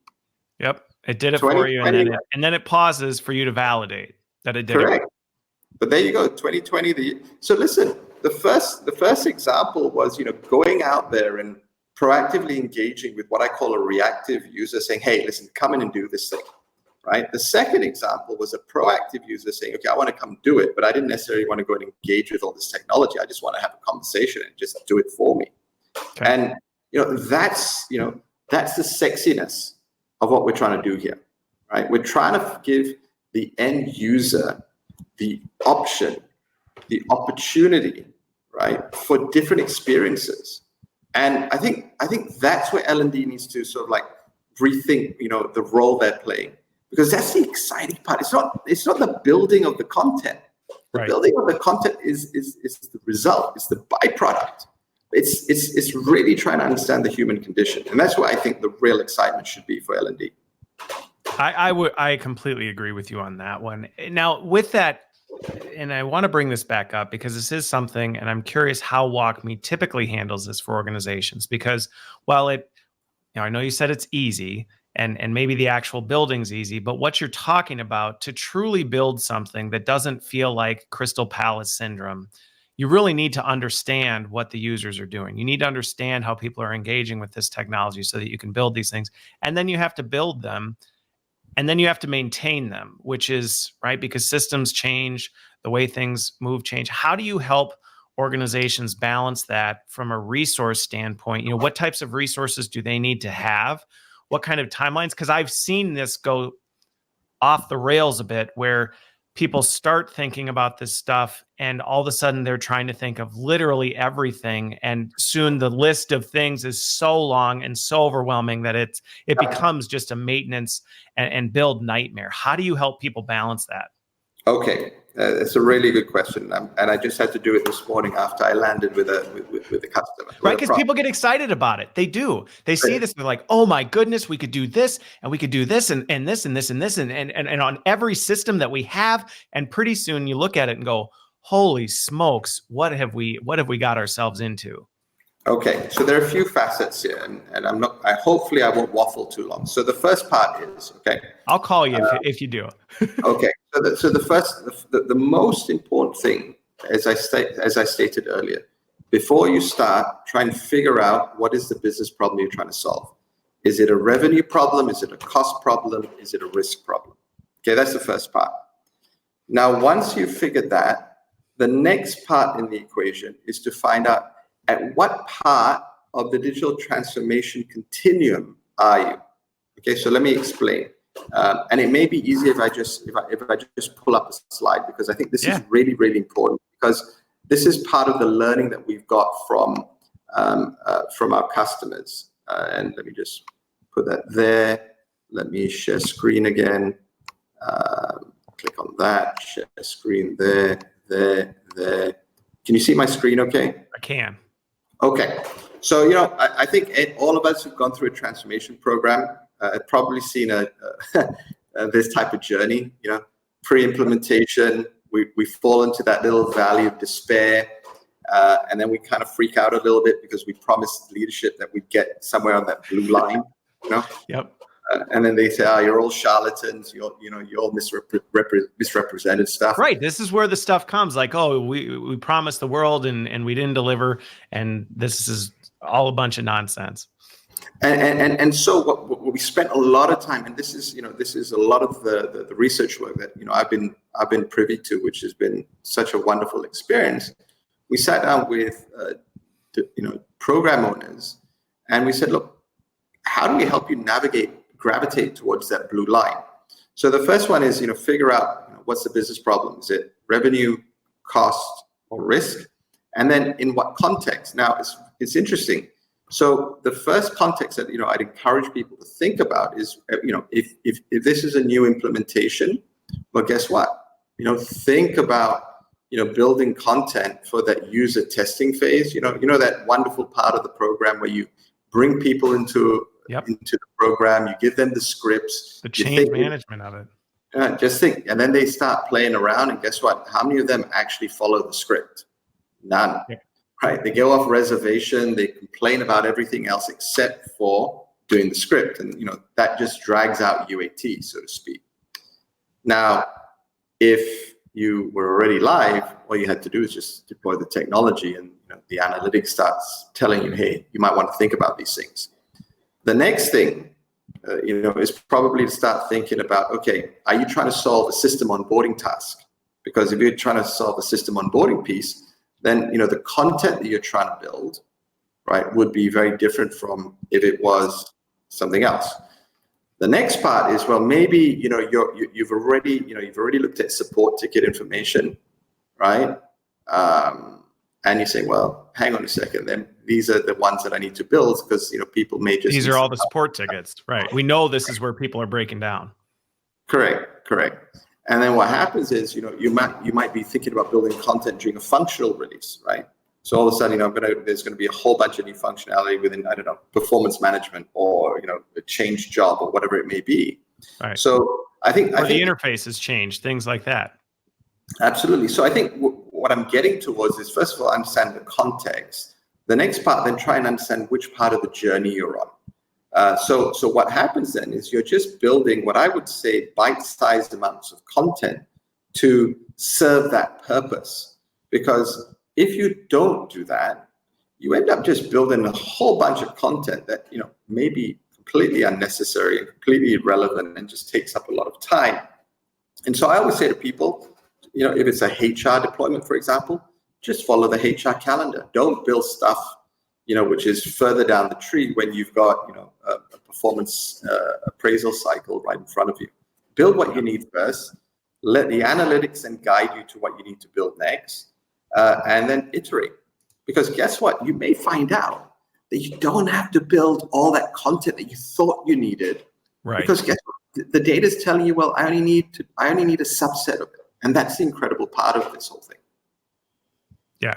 Yep, it did it for you, and then it pauses for you to validate that it did. Correct. But there you go, 2020. So listen, the first example was going out there and proactively engaging with what I call a reactive user, saying, "Hey, listen, come in and do this thing." Right. The second example was a proactive user saying, "Okay, I want to come do it, but I didn't necessarily want to go and engage with all this technology. I just want to have a conversation and just do it for me." Okay. And that's the sexiness of what we're trying to do here, right? We're trying to give the end user the option, the opportunity, right, for different experiences. And I think that's where L&D needs to sort of like rethink, the role they're playing, because that's the exciting part. It's not the building of the content. The building of the content is the result. It's the byproduct. It's really trying to understand the human condition, and that's what I think the real excitement should be for L&D. I completely agree with you on that one. Now, with that, and I want to bring this back up because this is something, and I'm curious how WalkMe typically handles this for organizations. Because while I know you said it's easy, and maybe the actual building's easy, but what you're talking about, to truly build something that doesn't feel like Crystal Palace syndrome, you really need to understand what the users are doing. You need to understand how people are engaging with this technology so that you can build these things. And then you have to build them, and then you have to maintain them, which is right, because systems change, the way things move change. How do you help organizations balance that from a resource standpoint? You know, what types of resources do they need to have? What kind of timelines? Because I've seen this go off the rails a bit, where people start thinking about this stuff and all of a sudden they're trying to think of literally everything, and soon the list of things is so long and so overwhelming that it becomes just a maintenance and build nightmare. How do you help people balance that? Okay, it's a really good question, and I just had to do it this morning after I landed with a customer. Right, because people get excited about it. They do. They see this and they're like, "Oh my goodness, we could do this, and we could do this, and this, and this, and this, and on every system that we have." And pretty soon, you look at it and go, "Holy smokes, what have we got ourselves into?" Okay, so there are a few facets here, and hopefully I won't waffle too long. So the first part is, okay. I'll call you if you do. Okay, so the most important thing, as I stated earlier, before you start, try and figure out what is the business problem you're trying to solve. Is it a revenue problem? Is it a cost problem? Is it a risk problem? Okay, that's the first part. Now, once you've figured that, the next part in the equation is to find out at what part of the digital transformation continuum are you? Okay, so let me explain. And it may be easier if I just pull up a slide, because I think this is really, really important, because this is part of the learning that we've got from our customers. And let me just put that there. Let me share screen again. Click on that. Share screen there. Can you see my screen? Okay. I can. Okay. So I think all of us who've gone through a transformation program have probably seen this type of journey. Pre-implementation, we fall into that little valley of despair, and then we kind of freak out a little bit because we promised leadership that we'd get somewhere on that blue line. Yep. And then they say, "Oh, you're all charlatans. You're all misrepresented stuff." Right. This is where the stuff comes. Like, "Oh, we promised the world and we didn't deliver, and this is all a bunch of nonsense." And so what we spent a lot of time, and this is a lot of the research work that I've been privy to, which has been such a wonderful experience. We sat down with program owners, and we said, "Look, how do we help you gravitate towards that blue line?" So the first one is figure out what's the business problem. Is it revenue, cost, or risk? And then in what context? Now it's interesting. So the first context that I'd encourage people to think about is if this is a new implementation, well, guess what? Think about building content for that user testing phase. That wonderful part of the program where you bring people into the program, you give them the scripts, the change management of it. Just think, and then they start playing around, and guess what? How many of them actually follow the script? None. Yeah. Right? They go off reservation. They complain about everything else except for doing the script, and that just drags out UAT, so to speak. Now, if you were already live, all you had to do is just deploy the technology, and the analytics starts telling you, "Hey, you might want to think about these things." The next thing, is probably to start thinking about, okay, are you trying to solve a system onboarding task? Because if you're trying to solve a system onboarding piece, then the content that you're trying to build, right, would be very different from if it was something else. The next part is, well, maybe you've already looked at support ticket information, right? And you say, well, hang on a second, then these are the ones that I need to build, because people may just these are all the support tickets, right? We know this is where people are breaking down. Correct. And then what happens is, you might be thinking about building content during a functional release, right? So all of a sudden, there's going to be a whole bunch of new functionality within, I don't know, performance management or a change job or whatever it may be. Right. So I think the interface has changed, things like that. Absolutely. So I think what I'm getting towards is, first of all, understand the context. The next part, then try and understand which part of the journey you're on. So what happens then is you're just building what I would say bite-sized amounts of content to serve that purpose. Because if you don't do that, you end up just building a whole bunch of content that, may be completely unnecessary and completely irrelevant and just takes up a lot of time. And so I always say to people, if it's a HR deployment, for example, just follow the HR calendar. Don't build stuff, which is further down the tree when you've got, a performance appraisal cycle right in front of you. Build what you need first. Let the analytics then guide you to what you need to build next, and then iterate. Because guess what? You may find out that you don't have to build all that content that you thought you needed. Right. Because guess what? The data is telling you, well, I only need a subset of it. And that's the incredible part of this whole thing. Yeah.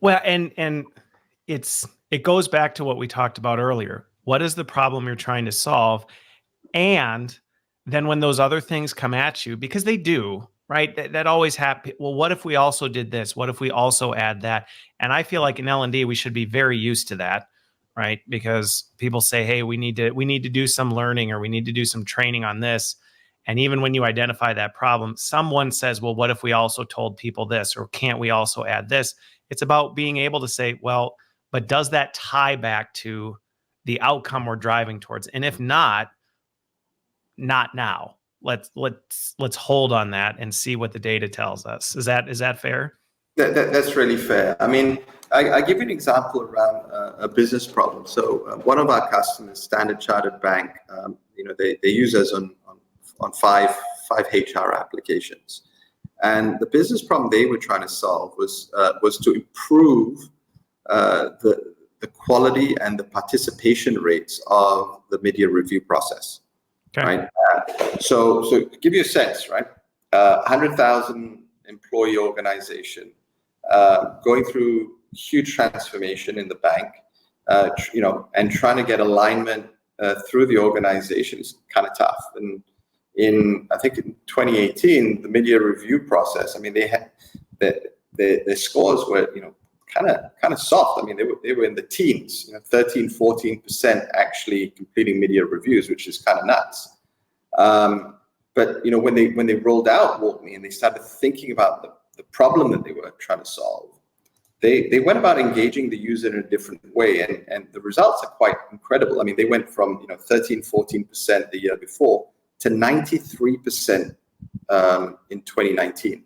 Well, and it goes back to what we talked about earlier. What is the problem you're trying to solve? And then when those other things come at you, because they do, right? That always happens. Well, what if we also did this? What if we also add that? And I feel like in L&D, we should be very used to that, right? Because people say, hey, we need to do some learning, or we need to do some training on this. And even when you identify that problem, someone says, well, what if we also told people this, or can't we also add this? It's about being able to say, well, but does that tie back to the outcome we're driving towards? And if not now. Let's hold on that and see what the data tells us. Is that fair? That's really fair. I mean, I give you an example around a business problem. So one of our customers, Standard Chartered Bank, they use us on five HR applications, and the business problem they were trying to solve was to improve the quality and the participation rates of the mid-year review process. Okay. Right. So to give you a sense, right? 100,000 employee organization, going through huge transformation in the bank, and trying to get alignment through the organization is kind of tough. And I think in 2018, the mid-year review process, I mean, they had the scores were, kind of soft. I mean, they were in the teens, 13, 14% actually completing mid-year reviews, which is kind of nuts. But when they rolled out WalkMe and they started thinking about the problem that they were trying to solve, they went about engaging the user in a different way, and the results are quite incredible. I mean, they went from 13, 14% the year before to 93% in 2019.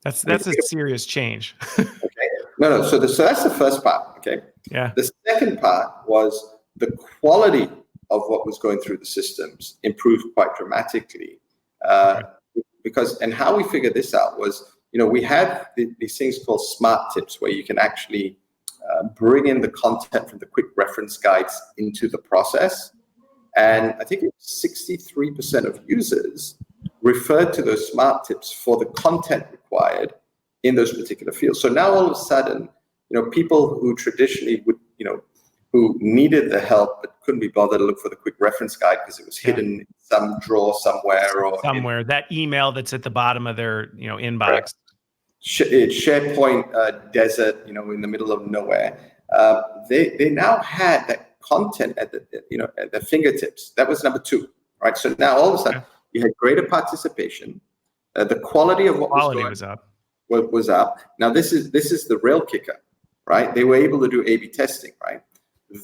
That's a serious change. Okay. No. So that's the first part. Okay. Yeah. The second part was the quality of what was going through the systems improved quite dramatically. And how we figured this out was, we had these things called smart tips, where you can actually bring in the content from the quick reference guides into the process. And I think 63% of users referred to those smart tips for the content required in those particular fields. So now all of a sudden, people who traditionally would, who needed the help but couldn't be bothered to look for the quick reference guide because it was hidden in some drawer somewhere, or that email that's at the bottom of their, inbox. Right. SharePoint desert, in the middle of nowhere. They now had that content at their fingertips. That was number two, right? So now all of a sudden you had greater participation. The quality of what was up. Was up. Now this is the real kicker, right? They were able to do A/B testing, right?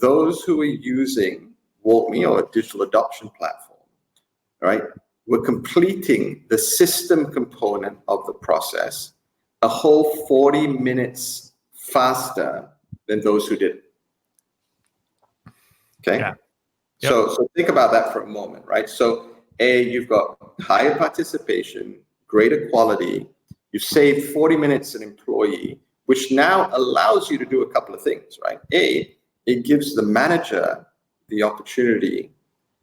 Those who were using WalkMe or a digital adoption platform, right, were completing the system component of the process a whole 40 minutes faster than those who didn't. Okay. Yeah. Yep. So think about that for a moment, right? So you've got higher participation, greater quality. You save 40 minutes an employee, which now allows you to do a couple of things, right? It gives the manager the opportunity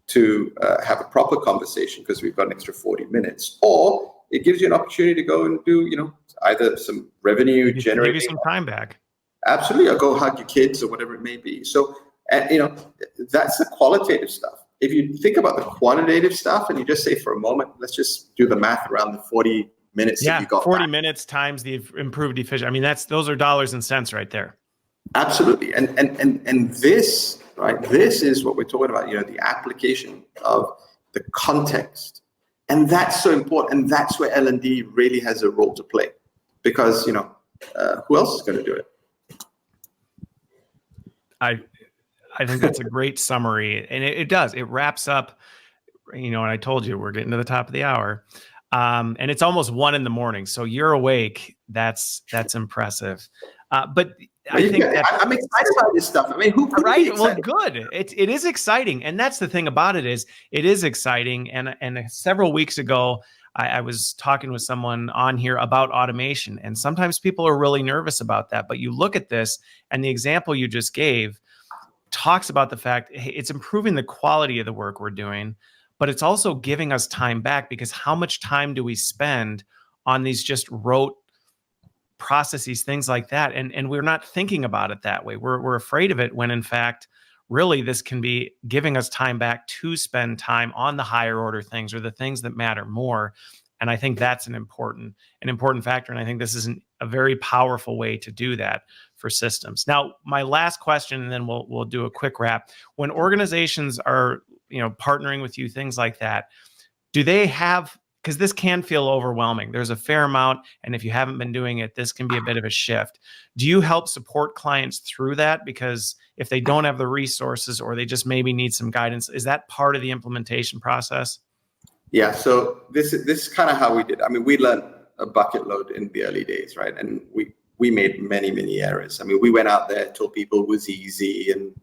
to have a proper conversation because we've got an extra 40 minutes, or it gives you an opportunity to go and do, either some revenue generating. Give you some time back. Absolutely, or go hug your kids or whatever it may be. So, that's the qualitative stuff. If you think about the quantitative stuff and you just say for a moment, let's just do the math around the 40 minutes that you got 40 minutes times the improved efficiency. I mean, those are dollars and cents right there. Absolutely. And this right? This is what we're talking about, the application of the context. And that's so important. And that's where L&D really has a role to play, because, who else is going to do it? I think that's a great summary. And it does. It wraps up, and I told you we're getting to the top of the hour. And it's almost 1 a.m. So you're awake. That's impressive. But I think I'm excited about this stuff. I mean, who right? Well, good. It is exciting, and that's the thing about it is it is exciting. And several weeks ago, I was talking with someone on here about automation, and sometimes people are really nervous about that. But you look at this, and the example you just gave talks about the fact it's improving the quality of the work we're doing, but it's also giving us time back, because how much time do we spend on these just rote processes, things like that? And we're not thinking about it that way. We're afraid of it, when in fact, really this can be giving us time back to spend time on the higher order things, or the things that matter more. And I think that's an important factor. And I think this is a very powerful way to do that for systems. Now, my last question, and then we'll do a quick wrap. When organizations are, partnering with you, things like that, do they have, because this can feel overwhelming. There's a fair amount. And if you haven't been doing it, this can be a bit of a shift. Do you help support clients through that? Because if they don't have the resources, or they just maybe need some guidance, is that part of the implementation process? Yeah, so this is kind of how we did. I mean, we learned a bucket load in the early days, right? And we made many errors. I mean, we went out there, told people it was easy, and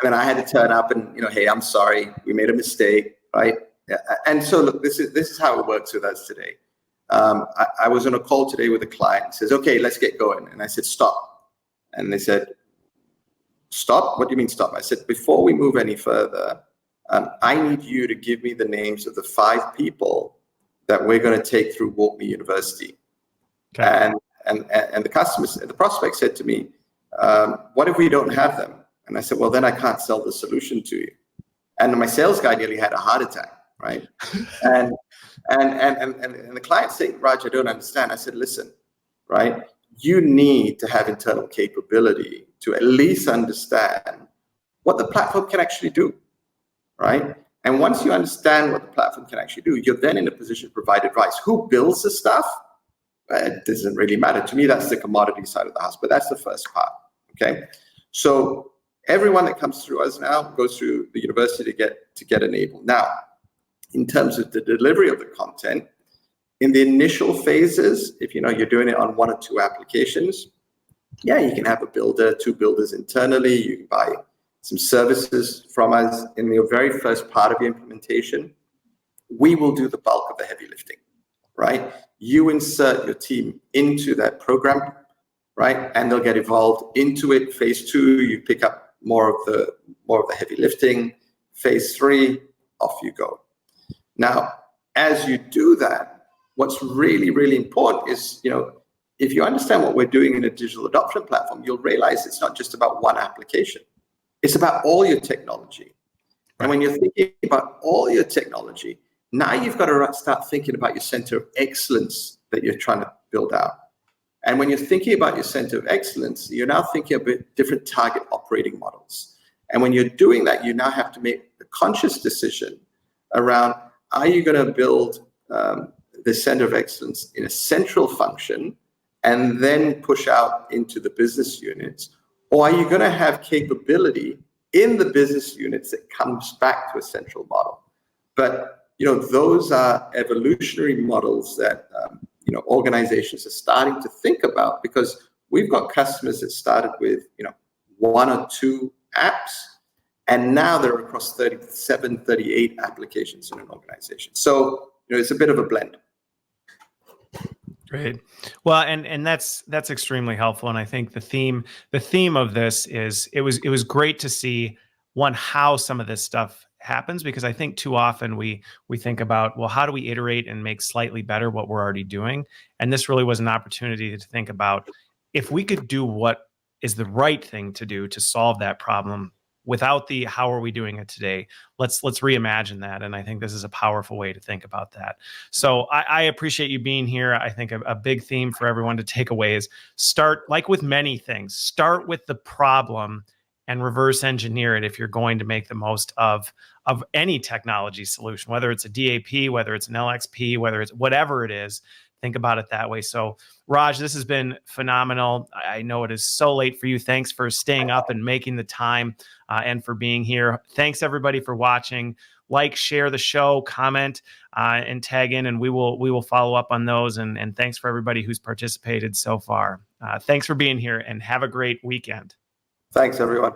and then I had to turn up and hey, I'm sorry, we made a mistake, right? And so look, this is how it works with us today. I was on a call today with a client. He says, okay, let's get going. And I said, stop. And they said, stop? What do you mean stop? I said, before we move any further, I need you to give me the names of the 5 people that we're going to take through WalkMe University. Okay. And the prospect said to me, what if we don't have them? And I said, well, then I can't sell the solution to you. And my sales guy nearly had a heart attack, right? and the client said, Raj, I don't understand. I said, listen, right? You need to have internal capability to at least understand what the platform can actually do, right? And once you understand what the platform can actually do, you're then in a position to provide advice. Who builds the stuff? It doesn't really matter. To me, that's the commodity side of the house, but that's the first part, okay? So everyone that comes through us now goes through the university to get enabled. Now, in terms of the delivery of the content, in the initial phases, if you're doing it on 1 or 2 applications, yeah, you can have a builder, 2 builders internally. You can buy some services from us in the very first part of the implementation. We will do the bulk of the heavy lifting, right? You insert your team into that program, right? And they'll get evolved into it. Phase 2, you pick up more of the heavy lifting. Phase 3, off you go. Now, as you do that, what's really, really important is, if you understand what we're doing in a digital adoption platform, you'll realize it's not just about one application. It's about all your technology. And when you're thinking about all your technology, now you've got to start thinking about your center of excellence that you're trying to build out. And when you're thinking about your center of excellence, you're now thinking about different target operating models. And when you're doing that, you now have to make a conscious decision around, are you going to build the center of excellence in a central function and then push out into the business units? Or are you going to have capability in the business units that comes back to a central model? But those are evolutionary models that organizations are starting to think about, because we've got customers that started with 1 or 2 apps, and now they're across 37, 38 applications in an organization. So it's a bit of a blend. Great. Well, and that's extremely helpful. And I think the theme of this is it was great to see how some of this stuff happens, because I think too often we think about, well, how do we iterate and make slightly better what we're already doing? And this really was an opportunity to think about, if we could do what is the right thing to do to solve that problem without the how are we doing it today, let's reimagine that. And I think this is a powerful way to think about that. So I appreciate you being here. I think a big theme for everyone to take away is start, like with many things, start with the problem and reverse engineer it if you're going to make the most of any technology solution, whether it's a DAP, whether it's an LXP, whether it's whatever it is. Think about it that way. So, Raj, this has been phenomenal. I know it is so late for you. Thanks for staying up and making the time and for being here. Thanks, everybody, for watching. Like, share the show, comment, and tag in, and we will follow up on those. And thanks for everybody who's participated so far. Thanks for being here, and have a great weekend. Thanks, everyone.